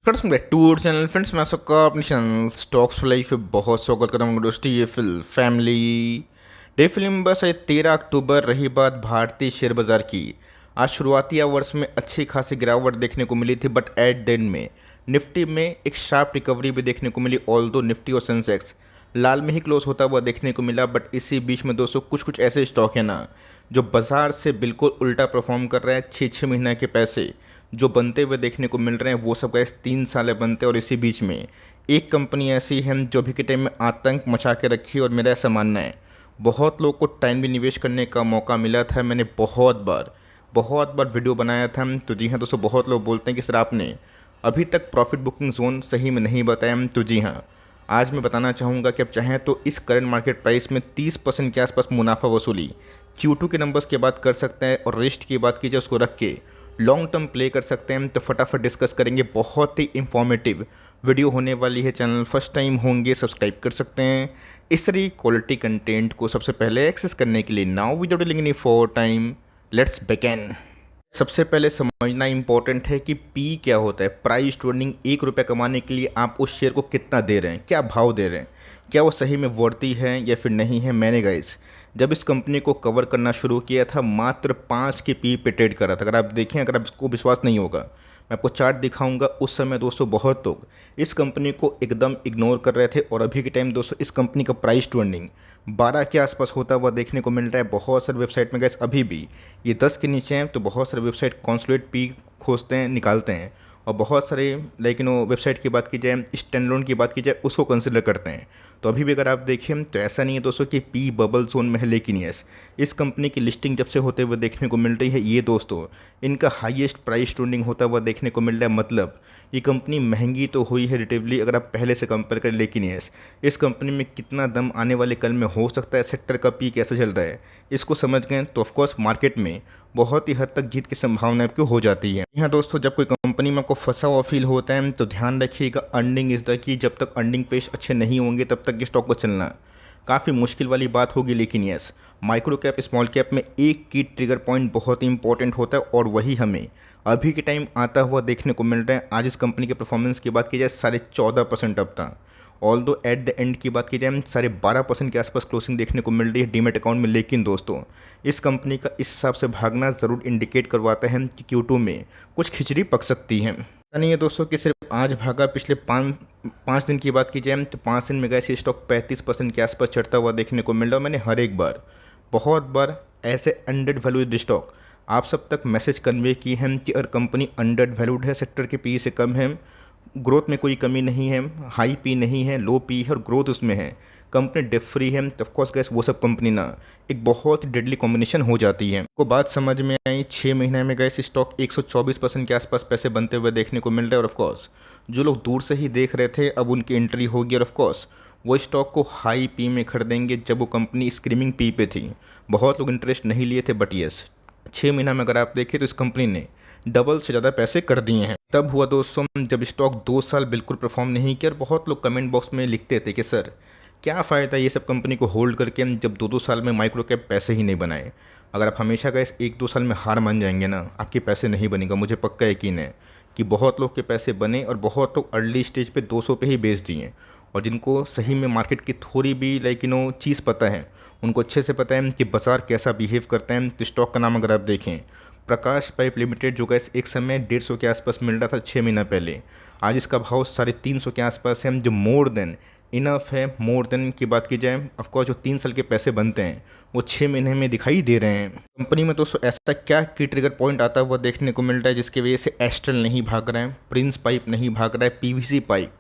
Friends back to our channel. Friends मैं सबका अपने चैनल स्टॉक्स फॉर लाइफ पे बहुत स्वागत करता हूँ दोस्तों। ये फिल्म फैमिली डे फिल्म बस 13 अक्टूबर रही बात भारतीय शेयर बाजार की। आज शुरुआती आवर्स में अच्छी खासी गिरावट देखने को मिली थी, बट एट दिन में निफ्टी में एक शार्प रिकवरी भी देखने को मिली। ऑल्दो निफ्टी और सेंसेक्स लाल में ही क्लोज होता हुआ देखने को मिला, बट इसी बीच में दोस्तों कुछ कुछ ऐसे स्टॉक हैं ना जो बाजार से बिल्कुल उल्टा परफॉर्म कर रहे हैं। 6-6 महीने के पैसे जो बनते हुए देखने को मिल रहे हैं वो सब गैस 3 साल बनते हैं। और इसी बीच में एक कंपनी ऐसी है जो अभी के टाइम में आतंक मचा के रखी है। और मेरा ऐसा मानना है बहुत लोग को टाइम भी निवेश करने का मौका मिला था। मैंने बहुत बार वीडियो बनाया था। तो जी हाँ दोस्तों, बहुत लोग बोलते हैं कि सर आपने अभी तक प्रॉफिट बुकिंग जोन सही में नहीं बताया। तो जी हाँ, आज मैं बताना चाहूँगा कि आप चाहें तो इस करंट मार्केट प्राइस में 30% के आसपास मुनाफा वसूली Q2 के नंबर्स की बात कर सकते हैं, और रेस्ट की बात कीजिए उसको रख के लॉन्ग टर्म प्ले कर सकते हैं। तो फटाफट डिस्कस करेंगे। बहुत ही इंफॉर्मेटिव वीडियो होने वाली है। चैनल फर्स्ट टाइम होंगे सब्सक्राइब कर सकते हैं इस तरह क्वालिटी कंटेंट को सबसे पहले एक्सेस करने के लिए। Now without delaying any for time, let's begin. सबसे पहले समझना इंपॉर्टेंट है कि पी क्या होता है। Price to earning. 1 रुपये कमाने के लिए आप उस शेयर को कितना दे रहे हैं, क्या भाव दे रहे हैं, क्या वो सही में वर्ती है या फिर नहीं है। मैंने गाइस जब इस कंपनी को कवर करना शुरू किया था मात्र 5 के पी पे ट्रेड करा था। अगर आप देखें, अगर आपको विश्वास नहीं होगा, मैं आपको चार्ट दिखाऊंगा। उस समय दोस्तों बहुत लोग इस कंपनी को एकदम इग्नोर कर रहे थे, और अभी के टाइम दोस्तों इस कंपनी का प्राइस टू अर्निंग 12 के आसपास होता हुआ देखने को मिल रहा है। बहुत सारे वेबसाइट में गैस अभी भी ये 10 के नीचे हैं। तो बहुत सारे वेबसाइट कॉन्सुलेट पी खोजते हैं, निकालते हैं, और बहुत सारे लेकिन वो वेबसाइट की बात की जाए, स्टैंड लोन की बात की जाए, उसको कंसिडर करते हैं। तो अभी भी अगर आप देखें तो ऐसा नहीं है दोस्तों कि पी बबल जोन में है, लेकिन यस इस कंपनी की लिस्टिंग जब से होते हुए देखने को मिल रही है, ये दोस्तों इनका हाईएस्ट प्राइस ट्रेंडिंग होता हुआ देखने को मिल रहा है। मतलब ये कंपनी महंगी तो हुई है रिलेटिवली अगर आप पहले से कंपेयर करें, लेकिन यस इस कंपनी में कितना दम आने वाले कल में हो सकता है, सेक्टर का पी कैसे चल रहा है, इसको समझ गए तो ऑफकोर्स मार्केट में बहुत ही हद तक जीत की संभावना आपकी हो जाती है। यहाँ दोस्तों जब कोई कंपनी में आपको फंसा हुआ फील होता है तो ध्यान रखिएगा, अर्निंग इज़ द की। जब तक अर्निंग पेश अच्छे नहीं होंगे तब तक ये स्टॉक को चलना काफ़ी मुश्किल वाली बात होगी। लेकिन yes micro cap small cap में एक की ट्रिगर पॉइंट बहुत ही इंपॉर्टेंट होता है, और वही हमें अभी के टाइम आता हुआ देखने को मिल रहा है। आज इस कंपनी के परफॉर्मेंस की बात की जाए 14.5% अप था। ऑल्दो एट द एंड की बात की जाए 12.5% के आसपास क्लोजिंग देखने को मिल रही है डीमेट अकाउंट में। लेकिन दोस्तों इस कंपनी का इस हिसाब से भागना ज़रूर इंडिकेट करवाता है कि Q2 में कुछ खिचड़ी पक सकती है। ऐसा नहीं है दोस्तों कि सिर्फ आज भागा। पिछले पाँच दिन की बात की जाए तो 5 दिन में गए से स्टॉक 35% के आसपास चढ़ता हुआ देखने को मिल रहा है। मैंने हर एक बार बहुत बार ऐसे अंडर वैल्यूड स्टॉक आप सब तक मैसेज कन्वे की है कि अगर कंपनी अंडर वैल्यूड है, सेक्टर के पी से कम है, ग्रोथ में कोई कमी नहीं है, हाई पी नहीं है, लो पी है और ग्रोथ उसमें है, कंपनी डेट फ्री है, तो ऑफकोर्स गैस वो सब कंपनी ना एक बहुत ही डेडली कॉम्बिनेशन हो जाती है। को बात समझ में आई। 6 महीने में गैस स्टॉक 124% के आसपास पैसे बनते हुए देखने को मिल रहे हैं। और ऑफकोर्स जो लोग दूर से ही देख रहे थे अब उनकी एंट्री होगी, और ऑफकोर्स वो स्टॉक को हाई पी में खरीदेंगे जब वो कंपनी स्क्रीमिंग पी पे थी। बहुत लोग इंटरेस्ट नहीं लिए थे, बट यस 6 महीना में अगर आप देखें तो इस कंपनी ने डबल से ज़्यादा पैसे कर दिए हैं। तब हुआ दोस्तों जब स्टॉक 2 साल बिल्कुल परफॉर्म नहीं किया। और बहुत लोग कमेंट बॉक्स में लिखते थे कि सर क्या फ़ायदा ये सब कंपनी को होल्ड करके जब 2-2 साल में माइक्रो कैप पैसे ही नहीं बनाए। अगर आप हमेशा का इस 1-2 साल में हार मान जाएंगे ना, आपके पैसे नहीं बनेगा। मुझे पक्का यकीन है कि बहुत लोग के पैसे बने, और बहुत लोग अर्ली स्टेज पे 200 पे ही बेच दिए। और जिनको सही में मार्केट की थोड़ी भी चीज़ पता है, उनको अच्छे से पता है कि बाजार कैसा बिहेव करता है। तो स्टॉक का नाम अगर आप देखें प्रकाश पाइप लिमिटेड, जो गैस एक समय 150 के आसपास मिल रहा था 6 महीना पहले, आज इसका भाव 350 के आसपास है, जो मोर देन इनफ है। मोर देन की बात की जाए ऑफकोर्स जो 3 साल के पैसे बनते हैं वो 6 महीने में दिखाई दे रहे हैं। कंपनी में दोस्तों ऐसा क्या की ट्रिगर पॉइंट आता हुआ देखने को मिल रहा है जिसकी वजह से एस्ट्रल नहीं भाग रहा है, प्रिंस पाइप नहीं भाग रहा है, पीवीसी पाइप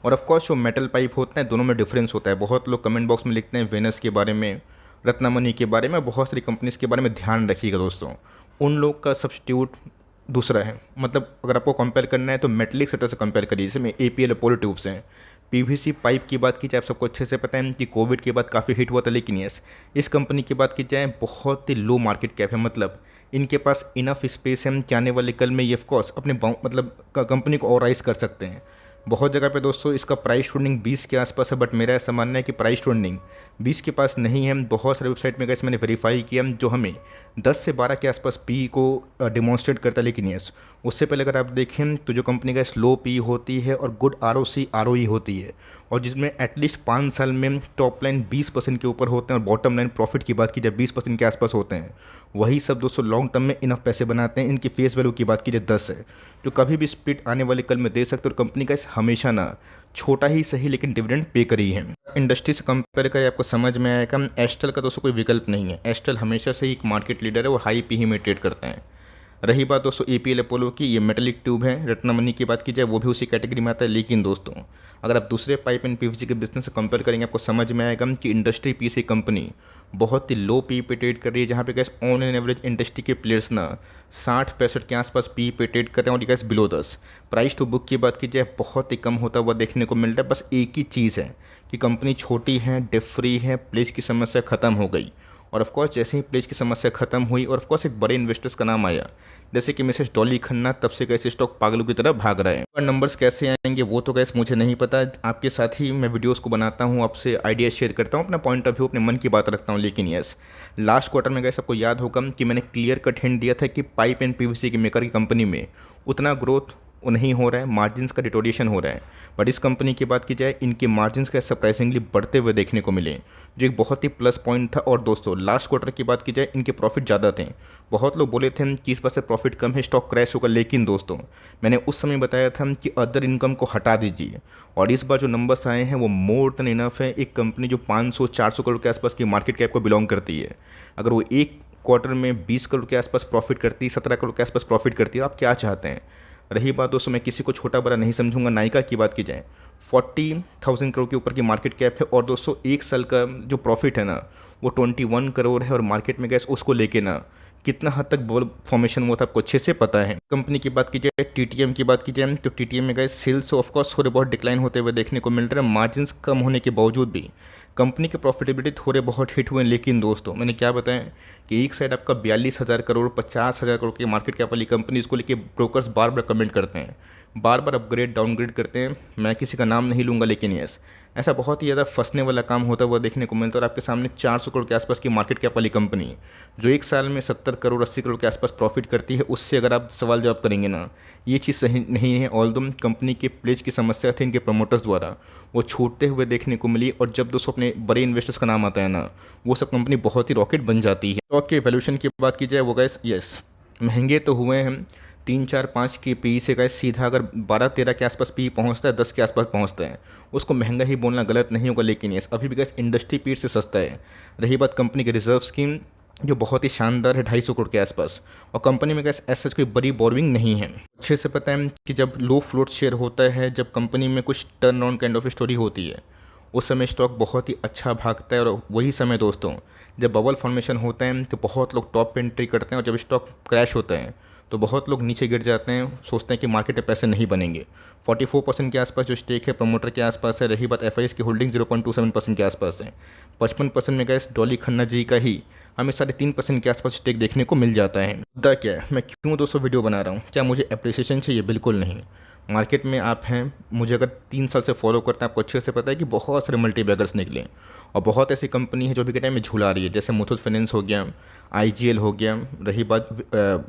और ऑफकोर्स जो मेटल पाइप होता है, दोनों में डिफरेंस होता है। बहुत लोग कमेंट बॉक्स में लिखते हैं वेनस के बारे में, रत्नामणि के बारे में, बहुत सारी कंपनीज के बारे में। ध्यान रखिएगा दोस्तों, उन लोग का सब्स्टिट्यूट दूसरा है। मतलब अगर आपको कंपेयर करना है तो मेटलिक सेक्टर से कंपेयर करिए, जिसमें एपीएल पोलो ट्यूब्स हैं। पीवीसी पाइप की बात की जाए आप सबको अच्छे से पता है कि कोविड के बाद काफ़ी हिट हुआ था, लेकिन यस इस कंपनी की बात की जाए बहुत ही लो मार्केट कैप है। मतलब इनके पास इनफ स्पेस है कि आने वाले कल में ये ऑफकोर्स अपने मतलब कंपनी को और राइज कर सकते हैं। बहुत जगह पे दोस्तों इसका प्राइस ट्रेंडिंग 20 के आसपास है, बट मेरा ऐसा मानना है कि प्राइस ट्रेंडिंग 20 के पास नहीं है। बहुत सारे वेबसाइट में गैस मैंने वेरीफाई किया जो हमें 10 से 12 के आसपास पी को डिमॉन्स्ट्रेट करता है, लेकिन यस उससे पहले अगर आप देखें तो जो कंपनी का स्लो पी होती है और गुड आर ओ ई होती है, और जिसमें एटलीस्ट 5 साल में टॉप लाइन 20% के ऊपर होते हैं और बॉटम लाइन प्रॉफिट की बात की जाए 20% के आसपास होते हैं, वही सब दोस्तों लॉन्ग टर्म में इनफ पैसे बनाते हैं। इनकी फेस वैल्यू की बात की जाए 10 है, जो कभी भी स्प्लिट आने वाले कल में दे सकते और कंपनी का इस हमेशा ना छोटा ही सही लेकिन डिविडेंड पे करी है। इंडस्ट्री से कंपेयर करें आपको समझ में आएगा, एस्ट्रल का दोस्तों कोई विकल्प नहीं है। एस्ट्रल हमेशा से ही एक मार्केट लीडर है, वो हाई पी ही में ट्रेड करते हैं। रही बात दोस्तों एपीएल अपोलो की, ये मेटेलिक ट्यूब है। रत्नमणि की बात की जाए वो भी उसी कैटेगरी में आता है। लेकिन दोस्तों अगर आप दूसरे पाइप एंड पीवीसी के बिजनेस से कंपेयर करेंगे, आपको समझ में आएगा कि इंडस्ट्री पी से कंपनी बहुत ही लो पी पे ट्रेड कर रही है, जहाँ पे gas on an average industry के प्लेयर्स ना 60-65 के आसपास पी पे ट्रेड कर रहे हैं, और ये gas below 10। Price to book की बात की जाए बहुत ही कम होता हुआ देखने को मिल रहा है। बस एक ही चीज़ है कि कंपनी छोटी है, डेट फ्री है, प्लेज की समस्या खत्म हो गई। और ऑफकोर्स जैसे ही प्लेज की समस्या खत्म हुई और ऑफकोर्स एक बड़े इन्वेस्टर्स का नाम आया जैसे कि मिसेस डॉली खन्ना, तब से कैसे स्टॉक पागलों की तरह भाग रहे हैं। और नंबर्स कैसे आएंगे वो तो गैस मुझे नहीं पता, आपके साथ ही मैं वीडियोस को बनाता हूँ, आपसे आइडिया शेयर करता हूँ, अपना पॉइंट ऑफ व्यू, अपने मन की बात रखता हूँ। लेकिन यस, लास्ट क्वार्टर में गैस आपको याद होगा कि मैंने क्लियर कट हिंट दिया था कि पाइप एंड पीवीसी की मेकर की कंपनी में उतना ग्रोथ नहीं हो रहा है, मार्जिन्स का डिटोरिएशन हो रहा है। बट इस कंपनी की बात की जाए, इनके मार्जिन्स का सरप्राइजिंगली बढ़ते हुए देखने को मिले, जो एक बहुत ही प्लस पॉइंट था। और दोस्तों लास्ट क्वार्टर की बात की जाए, इनके प्रॉफिट ज़्यादा थे। बहुत लोग बोले थे कि इस बार से प्रॉफिट कम है, स्टॉक क्रैश होगा। लेकिन दोस्तों मैंने उस समय बताया था कि अदर इनकम को हटा दीजिए, और इस बार जो नंबर्स आए हैं वो मोर देन इनफ है। एक कंपनी जो 500-400 करोड़ के आसपास की मार्केट कैप को बिलोंग करती है, अगर वो एक क्वार्टर में 20 करोड़ के आसपास प्रॉफिट करती है, 17 करोड़ के आसपास प्रॉफिट करती है, आप क्या चाहते हैं। रही बात दोस्तों, मैं किसी को छोटा बड़ा नहीं समझूंगा, नायका की बात की जाए 40,000 करोड़ के ऊपर की मार्केट कैप है, और दोस्तों एक साल का जो प्रॉफिट है ना वो 21 करोड़ है। और मार्केट में गैस उसको लेके ना कितना हद तक बॉल फॉर्मेशन हुआ था आपको अच्छे से पता है। कंपनी की बात की जाए, टीटीएम की बात की जाए तो टीटीएम में गैस सेल्स ऑफकोर्स थोड़े बहुत डिक्लाइन होते हुए देखने को मिल रहा है। मार्जिन्स कम होने के बावजूद भी कंपनी के प्रॉफिटेबिलिटी थोड़े बहुत हिट हुए। लेकिन दोस्तों मैंने क्या बताया कि एक साइड आपका 42,000 करोड़ 50,000 करोड़ की मार्केट कैप वाली कंपनी, इसको लेके ब्रोकर्स बार बार कमेंट करते हैं, बार बार अपग्रेड डाउनग्रेड करते हैं। मैं किसी का नाम नहीं लूँगा, लेकिन यस, ऐसा बहुत ही ज़्यादा फंसने वाला काम होता हुआ देखने को मिलता है। और आपके सामने 400 करोड़ के आसपास की मार्केट कैप वाली कंपनी जो एक साल में 70 करोड़ 80 करोड़ के आसपास प्रॉफिट करती है, उससे अगर आप सवाल जवाब करेंगे ना, ये चीज़ सही नहीं है। ऑल्दो कंपनी के प्लेज की समस्या थी इनके प्रमोटर्स द्वारा, वो छूटते हुए देखने को मिली। और जब दोस्तों अपने बड़े इन्वेस्टर्स का नाम आता है ना, वो सब कंपनी बहुत ही रॉकेट बन जाती है। स्टॉक के वैल्यूएशन की बात की जाए, वो गैस यस महंगे तो हुए हैं, 3-4-5 की पी से गए सीधा अगर 12-13 के आसपास पी पहुंचता है, 10 के आसपास पहुंचता है, उसको महंगा ही बोलना गलत नहीं होगा। लेकिन यस अभी भी गैस इंडस्ट्री पीर से सस्ता है। रही बात कंपनी की रिजर्व स्कीम जो बहुत ही शानदार है 250 करोड़ के आसपास, और कंपनी में गैस ऐसा कोई बड़ी बोरिंग नहीं है। अच्छे से पता है कि जब लो फ्लोट शेयर होता है, जब कंपनी में कुछ turn on kind of story होती है, उस समय स्टॉक बहुत ही अच्छा भागता है। और वही समय दोस्तों जब बबल फॉर्मेशन होता है तो बहुत लोग टॉप पे एंट्री करते हैं, और जब स्टॉक क्रैश होता है तो बहुत लोग नीचे गिर जाते हैं, सोचते हैं कि मार्केट में पैसे नहीं बनेंगे। 44% के आसपास जो स्टेक है प्रमोटर के आसपास है। रही बात एफआईएस की होल्डिंग 0.27% के आसपास है। 55% में गैस डॉली खन्ना जी का ही हमें 3.5% के आसपास स्टेक देखने को मिल जाता है। मुद्दा क्या है, मैं क्यों दोस्तों वीडियो बना रहा हूँ, क्या मुझे अप्रिसिएशन चाहिए? बिल्कुल नहीं। मार्केट में आप हैं, मुझे अगर 3 साल से फॉलो करते हैं, आपको अच्छे से पता है कि बहुत सारे मल्टीबैगर्स निकले, और बहुत ऐसी कंपनी है जो अभी के टाइम में झूला रही है, जैसे मुथूट फाइनेंस हो गया, आईजीएल हो गया, रही बात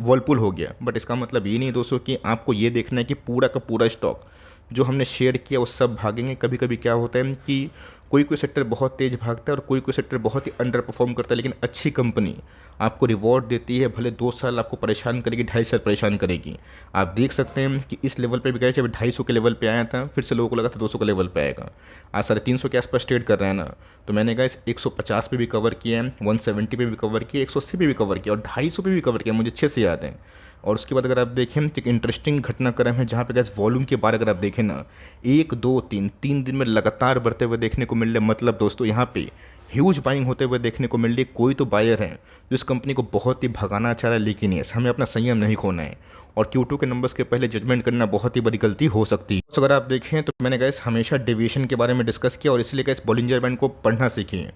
वर्लपूल हो गया। बट इसका मतलब ये नहीं दोस्तों कि आपको ये देखना है कि पूरा का पूरा स्टॉक जो हमने शेयर किया वो सब भागेंगे। कभी कभी क्या होता है कि कोई कोई सेक्टर बहुत तेज़ भागता है और कोई कोई सेक्टर बहुत ही अंडर परफॉर्म करता है। लेकिन अच्छी कंपनी आपको रिवॉर्ड देती है, भले 2 साल आपको परेशान करेगी, 2.5 साल परेशान करेगी। आप देख सकते हैं कि इस लेवल पे भी गए, जब 250 के लेवल पे आया था, फिर से लोगों को लगा था 200 के लेवल पे आएगा, आज 350 के आसपास ट्रेड कर रहे हैं ना। तो मैंने कहा इस 150 पे भी कवर किया है, 170 पे भी कवर किया, 180 पे भी कवर किया, और 250 पे भी कवर किया, मुझे अच्छे से याद है। और उसके बाद अगर आप देखें तो एक इंटरेस्टिंग घटनाक्रम है, जहाँ पे गैस वॉल्यूम के बारे अगर आप देखें ना, 1 2 3 दिन में लगातार बढ़ते हुए देखने को मिल रहे। मतलब दोस्तों यहाँ पे ह्यूज बाइंग होते हुए देखने को मिल रही। कोई तो बायर है जो इस कंपनी को बहुत ही भगाना चाह रहा है, लेकिन यस हमें अपना संयम नहीं खोना है, और Q2 के नंबर्स के पहले जजमेंट करना बहुत ही बड़ी गलती हो सकती है। तो अगर आप देखें तो मैंने गैस हमेशा डेविएशन के बारे में डिस्कस किया, और इसलिए गैस बॉलिंजर बैंड को पढ़ना सीखिए,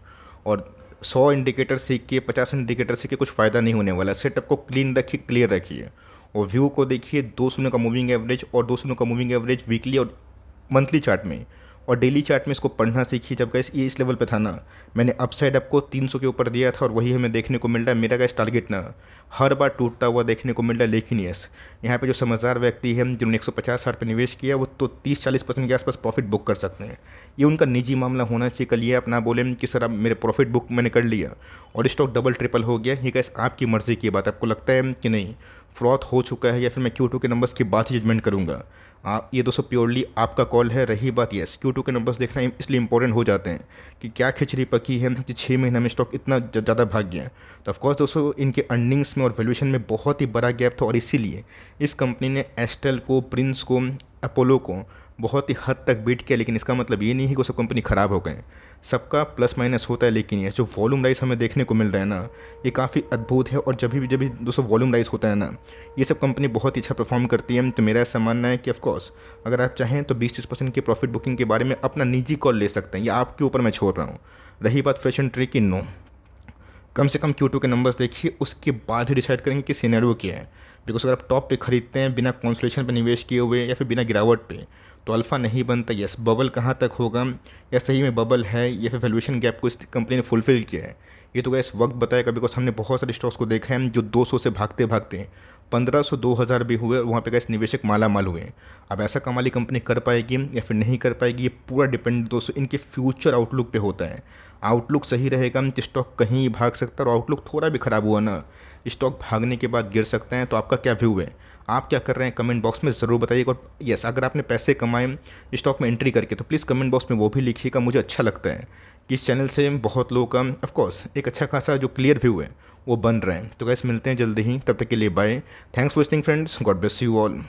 और 100 इंडिकेटर सीख के 50 इंडिकेटर सीख के कुछ फ़ायदा नहीं होने वाला। सेटअप को क्लीन रखिए, क्लियर रखिए, और व्यू को देखिए 2 शून्य का मूविंग एवरेज, और 2 शून्य का मूविंग एवरेज वीकली और मंथली चार्ट में और डेली चार्ट में इसको पढ़ना सीखिए। जब गैस ये इस लेवल पे था ना, मैंने अपसाइड आपको 300 के ऊपर दिया था और वही हमें देखने को मिल रहा है। मेरा गैस टारगेट ना हर बार टूटता हुआ देखने को मिल रहा है, लेकिन यस यहाँ पे जो समझदार व्यक्ति है जिन्होंने 150-60 पे निवेश किया वो तो 30-40% के आसपास प्रॉफिट बुक कर सकते हैं। ये उनका निजी मामला होना चाहिए। कल ये आप ना बोले कि सर अब मेरे प्रॉफिट बुक मैंने कर लिया और स्टॉक डबल ट्रिपल हो गया। ये गैस आपकी मर्ज़ी की बात, आपको लगता है कि नहीं फ्रॉड हो चुका है या फिर मैं Q2 के नंबर्स के बाद ही जजमेंट करूँगा। आप ये दोस्तों प्योरली आपका कॉल है। रही बात यस Q2 के नंबर्स देखना इसलिए इंपॉर्टेंट हो जाते हैं कि क्या खिचड़ी पकी है कि 6 महीने में स्टॉक इतना ज़्यादा भाग गया। तो ऑफकोर्स दोस्तों इनके अर्निंग्स में और वैल्यूएशन में बहुत ही बड़ा गैप था और इसीलिए इस कंपनी ने एस्टेल को, प्रिंस को, अपोलो को बहुत ही हद तक बीट किया। लेकिन इसका मतलब ये नहीं है कि वो सब कंपनी ख़राब हो गए, सबका प्लस माइनस होता है। लेकिन ये जो वॉल्यूम राइज हमें देखने को मिल रहा है ना, ये काफ़ी अद्भुत है। और जब भी दोस्तों वॉल्यूम राइज होता है ना, ये सब कंपनी बहुत ही अच्छा परफॉर्म करती है। तो मेरा ऐसा मानना है कि ऑफकोर्स अगर आप चाहें तो 20-30% की प्रॉफिट बुकिंग के बारे में अपना निजी कॉल ले सकते हैं, ये आपके ऊपर मैं छोड़ रहा हूँ। रही बात फ्रेश एंड ट्री की, नो, कम से कम Q2 के नंबर्स देखिए, उसके बाद ही डिसाइड करेंगे कि सिनेरियो क्या है। बिकॉज अगर आप टॉप पे खरीदते हैं बिना कॉन्सोलेशन पे निवेश किए हुए या फिर बिना गिरावट पे, तो अल्फ़ा नहीं बनता। यस बबल कहाँ तक होगा या सही में बबल है या फिर वैल्यूएशन गैप को इस कंपनी ने फुलफिल किया है, ये तो गैस वक्त बताएगा। बिकॉज हमने बहुत सारे स्टॉक्स को देखा है जो 200 से भागते भागते 1500 2000 भी हुए, वहाँ पे गैस निवेशक माला माल हुए। अब ऐसा कमाली कंपनी कर पाएगी या फिर नहीं कर पाएगी, ये पूरा डिपेंड दोस्तों इनके फ्यूचर आउटलुक पे होता है। आउटलुक सही रहेगा तो स्टॉक कहीं भाग सकता है, और आउटलुक थोड़ा भी ख़राब हुआ ना, स्टॉक भागने के बाद गिर सकते हैं। तो आपका क्या व्यू है, आप क्या कर रहे हैं, कमेंट बॉक्स में ज़रूर बताइएगा। और यस अगर आपने पैसे कमाए स्टॉक में एंट्री करके तो प्लीज़ कमेंट बॉक्स में वो भी लिखिएगा। मुझे अच्छा लगता है कि इस चैनल से बहुत लोगों का ऑफकोर्स एक अच्छा खासा जो क्लियर व्यू है वो बन रहे हैं। तो गैस मिलते हैं जल्दी ही, तब तक के लिए bye. Thanks for listening friends, God bless you all.